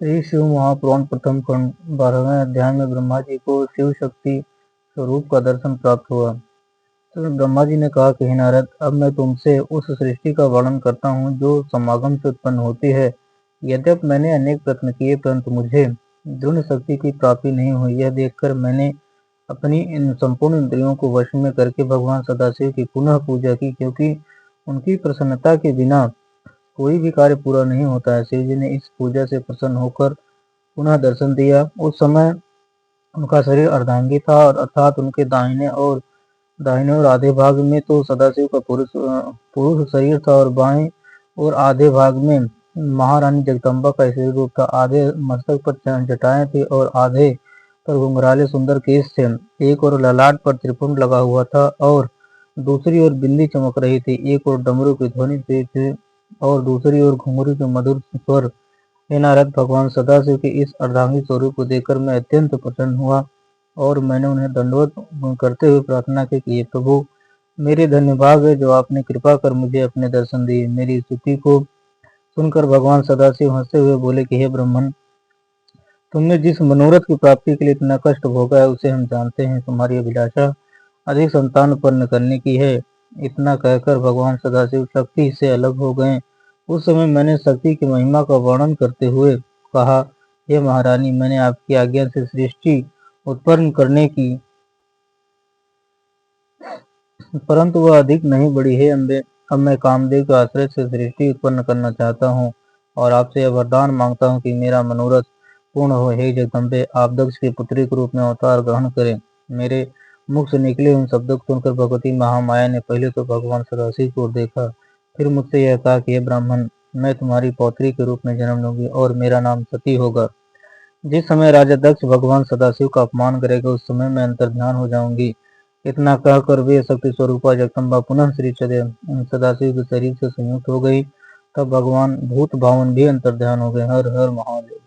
श्री शिव महापुराण प्रथम खंड 12वें अध्याय में ब्रह्मा जी को शिव शक्ति स्वरूप का दर्शन प्राप्त हुआ। तो ब्रह्मा जी ने कहा कि हे नारद, अब मैं तुमसे उस सृष्टि का वर्णन करता हूँ जो समागम से उत्पन्न होती है। यद्यप मैंने अनेक प्रयत्न किए परंतु मुझे दृढ़ शक्ति की प्राप्ति नहीं हुई। यह देखकर मैंने अपनी इन संपूर्ण इंद्रियों को वश में करके भगवान सदाशिव की पुनः पूजा की, क्योंकि उनकी प्रसन्नता के बिना कोई भी कार्य पूरा नहीं होता है। शिव जी ने इस पूजा से प्रसन्न होकर पुनः दर्शन दिया। उस समय उनका शरीर अर्धांगी था, और अर्थात उनके दाहिने और आधे भाग में तो सदाशिव का पुरुष शरीर था, और बाएं और आधे भाग में महारानी जगदम्बा का शरीर रूप था। आधे मस्तक पर जटाएं थी और आधे पर घुंघराले सुंदर केश थे। एक और ललाट पर त्रिपुंड लगा हुआ था और दूसरी ओर बिल्ली चमक रही थी। एक और डमरू की ध्वनि थी और दूसरी ओर घुंघरू के मधुर स्वर। हे नारद, भगवान सदाशिव के इस अर्धांगी स्वरूप को देखकर मैं अत्यंत प्रसन्न हुआ और मैंने उन्हें दंडवत करते हुए प्रार्थना की कि हे प्रभु, मेरे धन्य भाग है जो आपने कृपा कर मुझे अपने दर्शन दिए। मेरी स्तुति को सुनकर भगवान सदाशिव हंसते हुए बोले कि हे ब्राह्मण, तुमने जिस मनोरथ की प्राप्ति के लिए इतना कष्ट भोगा है उसे हम जानते हैं। तुम्हारी अभिलाषा अधिक संतान उत्पन्न करने की है। इतना कहकर भगवान सदाशिव शक्ति से अलग हो गए। उस समय मैंने शक्ति की महिमा का वर्णन करते हुए कहा, हे महारानी, मैंने आपकी आज्ञा से सृष्टि उत्पन्न करने की, परंतु वह अधिक नहीं बढ़ी। हे अम्बे, अब मैं कामदेव के आश्रय से सृष्टि उत्पन्न करना चाहता हूँ और आपसे यह वरदान मांगता हूँ कि मेरा मनोरथ पूर्ण हो। हे जगदम्बे, आप दक्ष की पुत्री के रूप में अवतार ग्रहण करें। मेरे मुख से निकले उन शब्दों को सुनकर भगवती महामाया ने पहले तो भगवान सदाशिव को देखा, फिर मुझसे यह कहा कि हे ब्राह्मण, मैं तुम्हारी पौत्री के रूप में जन्म लूंगी और मेरा नाम सती होगा। जिस समय राजा दक्ष भगवान सदाशिव का अपमान करेगा उस समय मैं अंतर्ध्यान हो जाऊंगी। इतना कहकर वे शक्ति स्वरूपा जगदम्बा पुनः श्री सदाशिव के शरीर से संयुक्त हो गई। तब भगवान भूत भावन भी अंतर्ध्यान हो गए। हर हर महादेव।